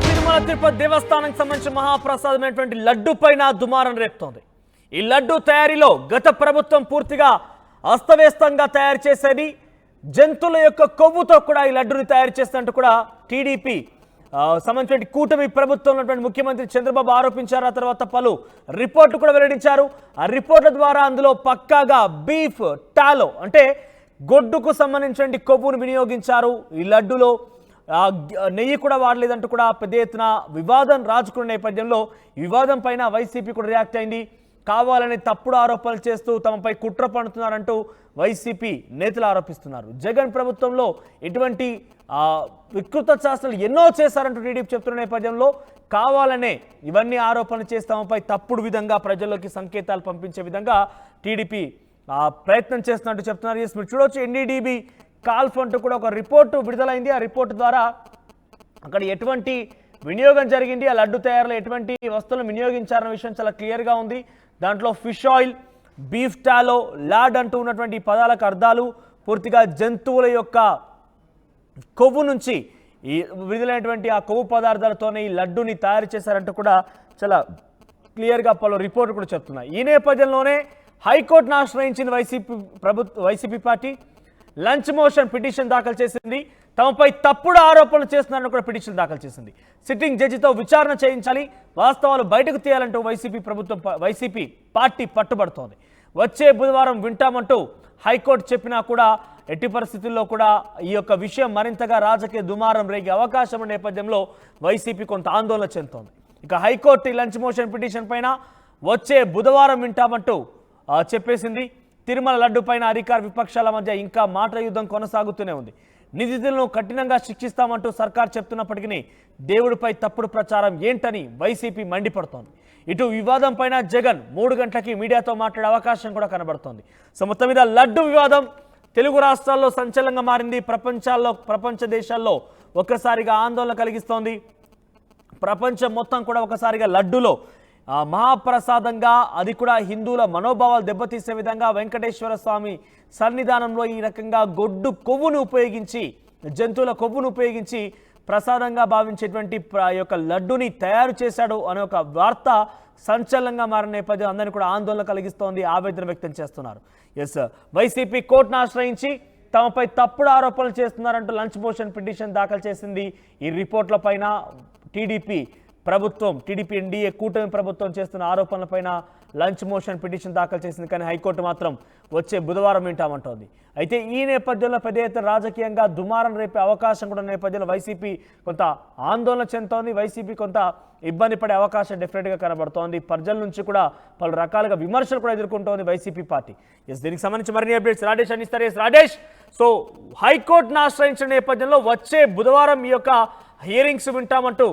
తిరుమల తిరుపతి దేవస్థానానికి సంబంధించిన మహాప్రసాదమైనటువంటి లడ్డు పైన దుమారం రేపుతోంది. ఈ లడ్డు తయారీలో గత ప్రభుత్వం పూర్తిగా అస్తవ్యస్తంగా తయారు చేసేది, జంతువుల యొక్క కొవ్వుతో కూడా ఈ లడ్డుని తయారు చేస్తున్నట్టు కూడా టీడీపీ సంబంధించిన కూటమి ప్రభుత్వం ఉన్నటువంటి ముఖ్యమంత్రి చంద్రబాబు ఆరోపించారు. ఆ తర్వాత పలు రిపోర్ట్లు కూడా వెల్లడించారు. ఆ రిపోర్ట్ల ద్వారా అందులో పక్కాగా బీఫ్ టాలో అంటే గొడ్డుకు సంబంధించిన కొవ్వును వినియోగించారు. ఈ లడ్డులో నెయ్యి కూడా వాడలేదంటూ కూడా పెద్ద ఎత్తున వివాదం రాజుకున్న నేపథ్యంలో వివాదం పైన వైసీపీ కూడా రియాక్ట్ అయింది. కావాలని తప్పుడు ఆరోపణలు చేస్తూ తమపై కుట్ర పన్నుతున్నారంటూ వైసీపీ నేతలు ఆరోపిస్తున్నారు. జగన్ ప్రభుత్వంలో ఇటువంటి వికృత శాస్త్రాలు ఎన్నో చేశారంటూ టీడీపీ చెప్తున్న నేపథ్యంలో కావాలనే ఇవన్నీ ఆరోపణలు చేసి తమపై తప్పుడు విధంగా ప్రజల్లోకి సంకేతాలు పంపించే విధంగా టీడీపీ ప్రయత్నం చేస్తున్నట్టు చెప్తున్నారు. మీరు చూడవచ్చు, ఎన్డీడీబీ కాల్ఫ్ అంటూ కూడా ఒక రిపోర్టు విడుదలైంది. ఆ రిపోర్టు ద్వారా అక్కడ ఎటువంటి వినియోగం జరిగింది, ఆ లడ్డు తయారీలో ఎటువంటి వస్తువులను వినియోగించారన్న విషయం చాలా క్లియర్గా ఉంది. దాంట్లో fish oil, beef tallow, lard అంటూ ఉన్నటువంటి పదాలకు అర్థాలు పూర్తిగా జంతువుల యొక్క కొవ్వు నుంచి ఈ విడుదలైనటువంటి ఆ కొవ్వు పదార్థాలతోనే ఈ లడ్డుని తయారు చేశారంటూ కూడా చాలా క్లియర్గా పలు రిపోర్టు కూడా చెప్తున్నాయి. ఈ నేపథ్యంలోనే హైకోర్టును ఆశ్రయించింది YCP party. Lunch motion petition దాఖలు చేసింది. తమపై తప్పుడు ఆరోపణలు చేస్తున్నారని కూడా పిటిషన్ దాఖలు చేసింది. సిట్టింగ్ జడ్జితో విచారణ చేయించాలి, వాస్తవాలు బయటకు తీయాలంటూ వైసీపీ పార్టీ పట్టుబడుతోంది. వచ్చే బుధవారం వింటామంటూ హైకోర్టు చెప్పినా కూడా ఎట్టి పరిస్థితుల్లో కూడా ఈ యొక్క విషయం మరింతగా రాజకీయ దుమారం రేగే అవకాశం ఉన్న నేపథ్యంలో వైసీపీ కొంత ఆందోళన చెందుతోంది. ఇక హైకోర్టు ఈ లంచ్ మోషన్ పిటిషన్ పైన వచ్చే బుధవారం వింటామంటూ చెప్పేసింది. తిరుమల లడ్డు పైన అధికార విపక్షాల మధ్య ఇంకా మాట యుద్ధం కొనసాగుతూనే ఉంది. నిందితులను కఠినంగా శిక్షిస్తామంటూ సర్కార్ చెప్తున్నప్పటికీ దేవుడిపై తప్పుడు ప్రచారం ఏంటని వైసీపీ మండిపడుతోంది. ఇటు వివాదం పైన జగన్ 3 గంటలకి మీడియాతో మాట్లాడే అవకాశం కూడా కనబడుతోంది. సో మొత్తం మీద లడ్డు వివాదం తెలుగు రాష్ట్రాల్లో సంచలనంగా మారింది. ప్రపంచ దేశాల్లో ఒక్కసారిగా ఆందోళన కలిగిస్తోంది. ప్రపంచం మొత్తం కూడా ఒకసారిగా లడ్డులో మహాప్రసాదంగా, అది కూడా హిందువుల మనోభావాలు దెబ్బతీసే విధంగా వెంకటేశ్వర స్వామి సన్నిధానంలో ఈ రకంగా గొడ్డు కొవ్వును ఉపయోగించి, జంతువుల కొవ్వును ఉపయోగించి ప్రసాదంగా భావించేటువంటి యొక్క లడ్డుని తయారు చేశాడు అనే ఒక వార్త సంచలనంగా మారిన నేపథ్యం అందరినీ కూడా ఆందోళన కలిగిస్తోంది, ఆవేదన వ్యక్తం చేస్తున్నారు. వైసీపీ కోర్టును ఆశ్రయించి తమపై తప్పుడు ఆరోపణలు చేస్తున్నారంటూ లంచ్ మోషన్ పిటిషన్ దాఖలు చేసింది. ఈ రిపోర్ట్ల పైన టీడీపీ ఎన్డీఏ కూటమి ప్రభుత్వం చేస్తున్న ఆరోపణలపైన లంచ్ మోషన్ పిటిషన్ దాఖలు చేసింది. కానీ హైకోర్టు మాత్రం వచ్చే బుధవారం వింటామంటోంది. అయితే ఈ నేపథ్యంలో పెద్ద ఎత్తున రాజకీయంగా దుమారం రేపే అవకాశం కూడా నేపథ్యంలో వైసీపీ కొంత ఆందోళన చెందుతోంది. వైసీపీ కొంత ఇబ్బంది పడే అవకాశం డెఫినెట్గా కనబడుతోంది. ప్రజల నుంచి కూడా పలు రకాలుగా విమర్శలు కూడా ఎదుర్కొంటోంది వైసీపీ పార్టీ. దీనికి సంబంధించి మరిన్ని అప్డేట్స్ రాజేష్ అందిస్తారు. రాజేష్, సో హైకోర్టును ఆశ్రయించిన నేపథ్యంలో వచ్చే బుధవారం ఈ యొక్క హియరింగ్స్ వింటామంటూ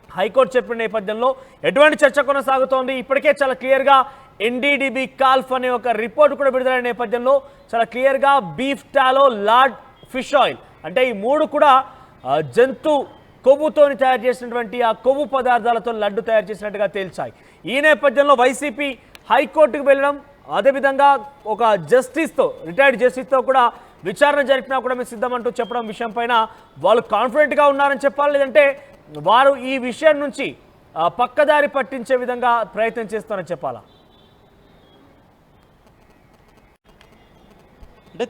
హైకోర్టు చెప్పిన నేపథ్యంలో ఎటువంటి చర్చ కొనసాగుతోంది? ఇప్పటికే చాలా క్లియర్గా ఎన్డీడీబీ కాల్ఫ్ అనే ఒక రిపోర్ట్ కూడా విడుదలైన నేపథ్యంలో చాలా క్లియర్గా beef tallow, lard, fish oil అంటే ఈ 3 కూడా జంతు కొవ్వుతో తయారు చేసినటువంటి ఆ కొవ్వు పదార్థాలతో లడ్డు తయారు చేసినట్టుగా తేల్చాయి. ఈ నేపథ్యంలో వైసీపీ హైకోర్టుకు వెళ్ళడం, అదేవిధంగా ఒక రిటైర్డ్ జస్టిస్తో కూడా విచారణ జరిపినా కూడా మేము సిద్ధమంటూ చెప్పడం విషయం పైన వాళ్ళు కాన్ఫిడెంట్గా ఉన్నారని చెప్పాలి, లేదంటే వారు ఈ విషయం నుంచి పక్కదారి పట్టించే విధంగా ప్రయత్నం చేస్తారని చెప్పాలా? అంటే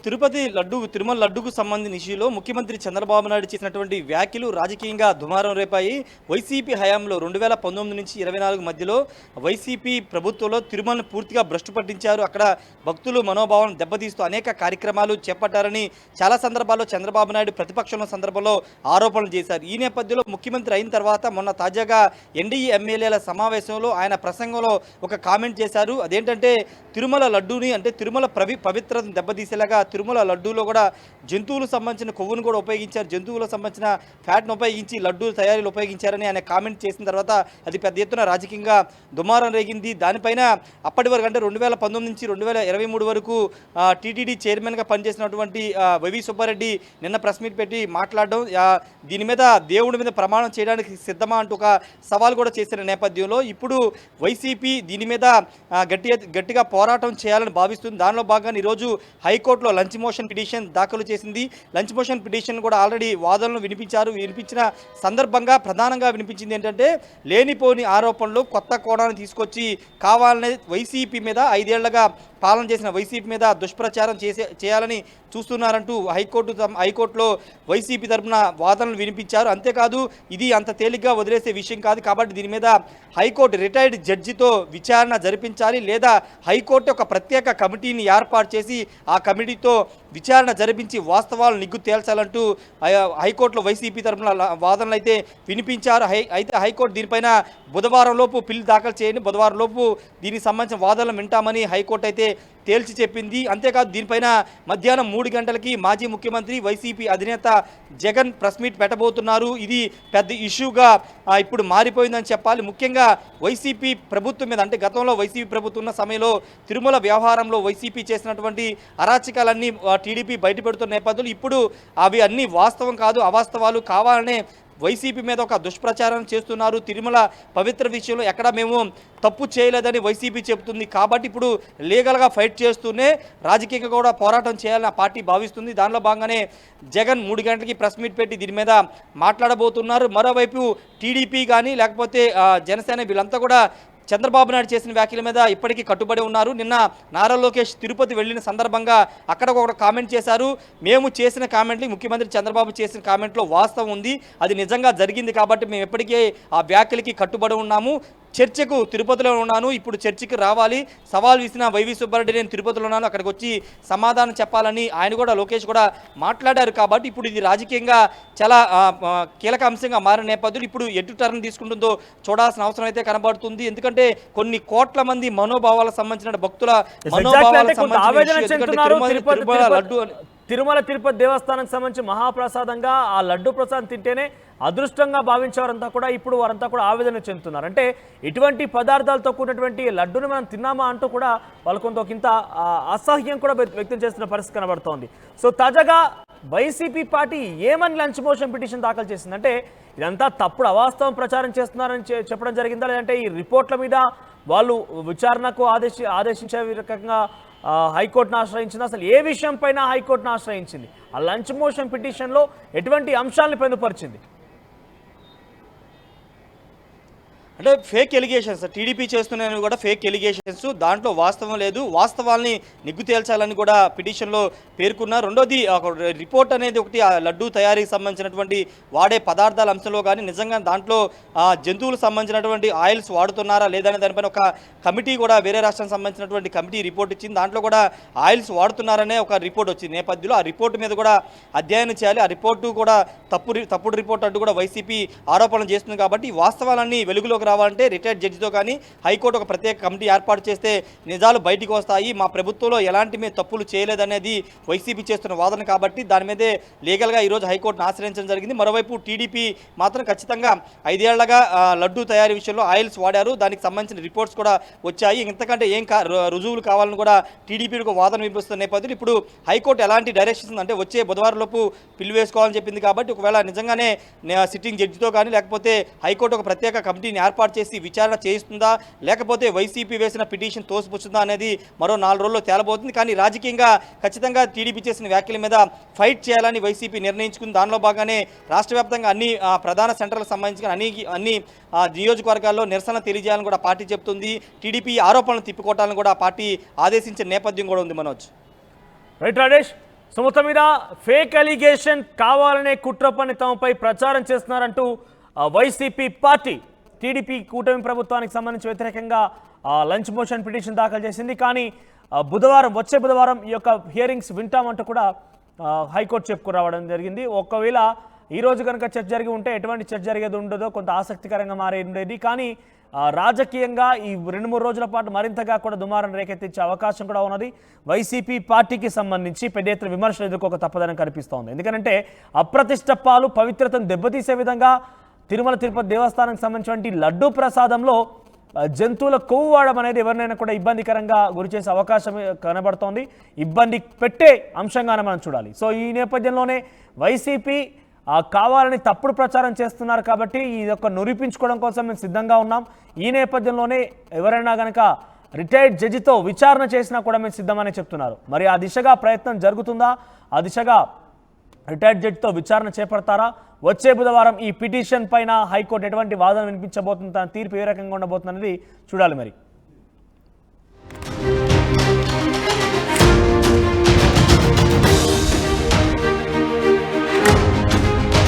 తిరుమల లడ్డుకు సంబంధించిన ఇష్యూలో ముఖ్యమంత్రి చంద్రబాబు నాయుడు చేసినటువంటి వ్యాఖ్యలు రాజకీయంగా దుమారం రేపాయి. వైసీపీ హయాంలో 2019 నుంచి 24 మధ్యలో వైసీపీ ప్రభుత్వంలో తిరుమలను పూర్తిగా భ్రష్టు పట్టించారు. అక్కడ భక్తులు మనోభావం దెబ్బతీస్తూ అనేక కార్యక్రమాలు చేపట్టారని చాలా సందర్భాల్లో చంద్రబాబు నాయుడు ప్రతిపక్షంలో సందర్భంలో ఆరోపణలు చేశారు. ఈ నేపథ్యంలో ముఖ్యమంత్రి అయిన తర్వాత మొన్న తాజాగా ఎన్డీఏ ఎమ్మెల్యేల సమావేశంలో ఆయన ప్రసంగంలో ఒక కామెంట్ చేశారు. అదేంటంటే తిరుమల లడ్డూని అంటే తిరుమల పవిత్రతను దెబ్బతీసేలాగా తిరుమల లడ్డూలో కూడా జంతువులకు సంబంధించిన కొవ్వును కూడా ఉపయోగించారు, జంతువులకు సంబంధించిన ఫ్యాట్ను ఉపయోగించి లడ్డూ తయారీలు ఉపయోగించారని ఆయన కామెంట్ చేసిన తర్వాత అది పెద్ద ఎత్తున రాజకీయంగా దుమారం రేగింది. దానిపైన అప్పటి వరకు అంటే 2019 నుంచి 2023 వరకు టీటీడీ చైర్మన్గా పనిచేసినటువంటి వైవి సుబ్బారెడ్డి నిన్న ప్రెస్ మీట్ పెట్టి మాట్లాడడం, దీని మీద దేవుడి మీద ప్రమాణం చేయడానికి సిద్ధమా అంటూ ఒక సవాల్ కూడా చేసిన నేపథ్యంలో ఇప్పుడు వైసీపీ దీని మీద గట్టిగా పోరాటం చేయాలని భావిస్తుంది. దానిలో భాగంగా ఈరోజు హైకోర్టు హైకోర్టులో లంచ్ మోషన్ పిటిషన్ దాఖలు చేసింది. లంచ్ మోషన్ పిటిషన్ కూడా ఆల్రెడీ వాదనలు వినిపించిన సందర్భంగా ప్రధానంగా వినిపించింది ఏంటంటే లేనిపోని ఆరోపణలు కొత్త కోణాన్ని తీసుకొచ్చి కావాలనే వైసీపీ మీద 5 ఏళ్లుగా పాలన చేసిన వైసీపీ మీద దుష్ప్రచారం చేయాలని చూస్తున్నారంటూ హైకోర్టులో వైసీపీ తరఫున వాదనలు వినిపించారు. అంతేకాదు ఇది అంత తేలిగ్గా వదిలేసే విషయం కాదు కాబట్టి దీని మీద హైకోర్టు రిటైర్డ్ జడ్జితో విచారణ జరిపించాలి, లేదా హైకోర్టు ఒక ప్రత్యేక కమిటీని ఏర్పాటు చేసి ఆ కమిటీతో విచారణ జరిపించి వాస్తవాలు నిగ్గు తేల్చాలంటూ హైకోర్టులో వైసీపీ తరఫున వాదనలు అయితే వినిపించారు. అయితే హైకోర్టు దీనిపైన బుధవారం లోపు పిల్ దాఖలు చేయండి, బుధవారం లోపు దీనికి సంబంధించిన వాదనలు వింటామని హైకోర్టు అయితే తేల్చి చెప్పింది. అంతేకాదు దీనిపైన మధ్యాహ్నం 3 గంటలకి మాజీ ముఖ్యమంత్రి వైసీపీ అధినేత జగన్ ప్రెస్ మీట్ పెట్టబోతున్నారు. ఇది పెద్ద ఇష్యూగా ఇప్పుడు మారిపోయిందని చెప్పాలి. ముఖ్యంగా వైసీపీ ప్రభుత్వం మీద, అంటే గతంలో వైసీపీ ప్రభుత్వం ఉన్న సమయంలో తిరుమల వ్యవహారంలో వైసీపీ చేసినటువంటి అరాచకాలన్నీ టీడీపీ బయటపెడుతున్న నేపథ్యంలో ఇప్పుడు అవి అన్నీ వాస్తవం కాదు, అవాస్తవాలు కావాలనే వైసీపీ మీద ఒక దుష్ప్రచారం చేస్తున్నారు. తిరుమల పవిత్ర విషయంలో ఎక్కడ మేము తప్పు చేయలేదని వైసీపీ చెబుతుంది కాబట్టి ఇప్పుడు లీగల్గా ఫైట్ చేస్తూనే రాజకీయంగా కూడా పోరాటం చేయాలని ఆ పార్టీ భావిస్తుంది. దానిలో భాగంగానే జగన్ 3 గంటలకి ప్రెస్ మీట్ పెట్టి దీని మీద మాట్లాడబోతున్నారు. మరోవైపు టీడీపీ కానీ లేకపోతే జనసేన వీళ్ళంతా కూడా చంద్రబాబు నాయుడు చేసిన వ్యాఖ్యల మీద ఇప్పటికీ కట్టుబడి ఉన్నారు. నిన్న నారా లోకేష్ తిరుపతి వెళ్ళిన సందర్భంగా అక్కడ ఒక కామెంట్ చేశారు. మేము చేసిన కామెంట్లు, ముఖ్యమంత్రి చంద్రబాబు చేసిన కామెంట్లో వాస్తవం ఉంది, అది నిజంగా జరిగింది కాబట్టి మేము ఎప్పటికే ఆ వ్యాఖ్యలకి కట్టుబడి ఉన్నాము. చర్చకు తిరుపతిలో ఉన్నాను, ఇప్పుడు చర్చకి రావాలి, సవాల్ విసిన వైవి సుబ్బారెడ్డి నేను తిరుపతిలో ఉన్నాను, అక్కడికి వచ్చి సమాధానం చెప్పాలని ఆయన కూడా లోకేష్ కూడా మాట్లాడారు. కాబట్టి ఇప్పుడు ఇది రాజకీయంగా చాలా కీలక అంశంగా మారిన నేపథ్యంలో ఇప్పుడు ఎటు టర్న్ తీసుకుంటుందో చూడాల్సిన అవసరం అయితే కనబడుతుంది. ఎందుకంటే కొన్ని కోట్ల మంది మనోభావాలకు సంబంధించిన భక్తుల మనోభావాలకు సంబంధించిన తిరుమల తిరుపతి దేవస్థానానికి సంబంధించి మహాప్రసాదంగా ఆ లడ్డు ప్రసాదం తింటేనే అదృష్టంగా భావించేవారంతా కూడా ఇప్పుడు వారంతా కూడా ఆవేదన చెందుతున్నారు. అంటే ఇటువంటి పదార్థాలతో కూడినటువంటి లడ్డును మనం తిన్నామా అంటూ కూడా వాళ్ళు కొంత అసహ్యం కూడా వ్యక్తం చేస్తున్న పరిస్థితి కనబడుతోంది. సో తాజాగా వైసీపీ పార్టీ ఏమని లంచ్ మోషన్ పిటిషన్ దాఖలు చేసిందంటే ఇదంతా తప్పుడు అవాస్తవం ప్రచారం చేస్తున్నారని చెప్పడం జరిగిందా, లేదంటే ఈ రిపోర్ట్ల మీద వాళ్ళు విచారణకు ఆదేశించే రకంగా హైకోర్టును ఆశ్రయించింది, అసలు ఏ విషయం పైన హైకోర్టును ఆశ్రయించింది, ఆ లంచ్ మోషన్ పిటిషన్లో ఎటువంటి అంశాలను పొందుపరిచింది? అంటే ఫేక్ ఎలిగేషన్స్ టీడీపీ చేస్తున్నవి కూడా ఫేక్ ఎలిగేషన్స్, దాంట్లో వాస్తవం లేదు, వాస్తవాల్ని నిగ్గు తేల్చాలని కూడా పిటిషన్లో పేర్కొన్నారు. రెండోది రిపోర్ట్ అనేది ఒకటి ఆ లడ్డూ తయారీకి సంబంధించినటువంటి వాడే పదార్థాల అంశంలో కానీ నిజంగా దాంట్లో జంతువులకు సంబంధించినటువంటి ఆయిల్స్ వాడుతున్నారా లేదనే దానిపైన ఒక కమిటీ కూడా వేరే రాష్ట్రానికి సంబంధించినటువంటి కమిటీ రిపోర్ట్ ఇచ్చింది. దాంట్లో కూడా ఆయిల్స్ వాడుతున్నారనే ఒక రిపోర్ట్ వచ్చింది నేపథ్యంలో ఆ రిపోర్ట్ మీద కూడా అధ్యయనం చేయాలి. ఆ రిపోర్టు కూడా తప్పుడు రిపోర్ట్ అంటూ కూడా వైసీపీ ఆరోపణలు చేస్తుంది. కాబట్టి వాస్తవాలన్నీ వెలుగులోకి రావాలంటే రిటైర్డ్ జడ్జితో కానీ హైకోర్టు ఒక ప్రత్యేక కమిటీ ఏర్పాటు చేస్తే నిజాలు బయటికి వస్తాయి. మా ప్రభుత్వంలో ఎలాంటి మేము తప్పులు చేయలేదనేది వైసీపీ చేస్తున్న వాదన కాబట్టి దాని మీదే లీగల్గా ఈరోజు హైకోర్టును ఆశ్రయించడం జరిగింది. మరోవైపు టీడీపీ మాత్రం ఖచ్చితంగా 5 ఏళ్లుగా లడ్డూ తయారీ విషయంలో ఆయిల్స్ వాడారు, దానికి సంబంధించిన రిపోర్ట్స్ కూడా వచ్చాయి, ఇంతకంటే ఏం రుజువులు కావాలని కూడా టీడీపీకి వాదన వినిపిస్తున్న నేపథ్యంలో ఇప్పుడు హైకోర్టు ఎలాంటి డైరెక్షన్స్ అంటే వచ్చే బుధవారం లోపు పిల్లు వేసుకోవాలని చెప్పింది. కాబట్టి ఒకవేళ నిజంగానే సిట్టింగ్ జడ్జితో కానీ లేకపోతే హైకోర్టు ఒక ప్రత్యేక కమిటీని ఏర్పాటు చేసి విచారణ చేయిస్తుందా లేకపోతే వైసీపీ వేసిన పిటిషన్ తోసిపుచ్చుతుందా అనేది మరో 4 రోజుల్లో తేలబోతుంది. కానీ రాజకీయంగా ఖచ్చితంగా టీడీపీ చేసిన వ్యాఖ్యల మీద ఫైట్ చేయాలని వైసీపీ నిర్ణయించుకుంది. దానిలో భాగంగానే రాష్ట్ర వ్యాప్తంగా అన్ని ప్రధాన సెంటర్లకు సంబంధించిన అన్ని నియోజకవర్గాల్లో నిరసన తెలియజేయాలని కూడా పార్టీ చెప్తుంది. టీడీపీ ఆరోపణలు తిప్పికొట్టాలని కూడా పార్టీ ఆదేశించిన నేపథ్యం కూడా ఉంది. మనోజ్ రైట్ రాజేష్, సుమత మీద ఫేక్ అలిగేషన్ కావాలనే కుట్ర పని తమపై ప్రచారం చేస్తున్నారంటూ వైసీపీ పార్టీ టీడీపీ కూటమి ప్రభుత్వానికి సంబంధించి వ్యతిరేకంగా లంచ్ మోషన్ పిటిషన్ దాఖలు చేసింది. కానీ వచ్చే బుధవారం ఈ యొక్క హియరింగ్స్ వింటామంటూ కూడా హైకోర్టు చెప్పుకురావడం జరిగింది. ఒకవేళ ఈరోజు కనుక చర్చ జరిగి ఉంటే ఎటువంటి చర్చ జరిగేది ఉండదో, కొంత ఆసక్తికరంగా మారే ఉండేది. కానీ రాజకీయంగా ఈ 2-3 రోజుల పాటు మరింతగా కూడా దుమారం రేకెత్తించే అవకాశం కూడా ఉన్నది. వైసీపీ పార్టీకి సంబంధించి పెద్ద ఎత్తున విమర్శలు ఎదుర్కోక తప్పదని కనిపిస్తోంది. ఎందుకంటే అప్రతిష్ట పాలు పవిత్రతను దెబ్బతీసే విధంగా తిరుమల తిరుపతి దేవస్థానానికి సంబంధించినటువంటి లడ్డూ ప్రసాదంలో జంతువుల కొవ్వు వాడడం అనేది ఎవరినైనా కూడా ఇబ్బందికరంగా గురిచేసే అవకాశం కనబడుతోంది. ఇబ్బంది పెట్టే అంశంగానే మనం చూడాలి. సో ఈ నేపథ్యంలోనే వైసీపీ కావాలని తప్పుడు ప్రచారం చేస్తున్నారు కాబట్టి ఇది ఒక నిరూపించుకోవడం కోసం మేము సిద్ధంగా ఉన్నాం. ఈ నేపథ్యంలోనే ఎవరైనా కనుక రిటైర్డ్ జడ్జితో విచారణ చేసినా కూడా మేము సిద్ధమని చెప్తున్నారు. మరి ఆ దిశగా ప్రయత్నం జరుగుతుందా? ఆ దిశగా రిటైర్డ్ జడ్జితో విచారణ చేపడతారా? వచ్చే బుధవారం ఈ పిటిషన్ పైన హైకోర్టు ఎటువంటి వాదన వినిపించబోతుంది, తన తీర్పు ఏ రకంగా ఉండబోతుంది అనేది చూడాలి మరి.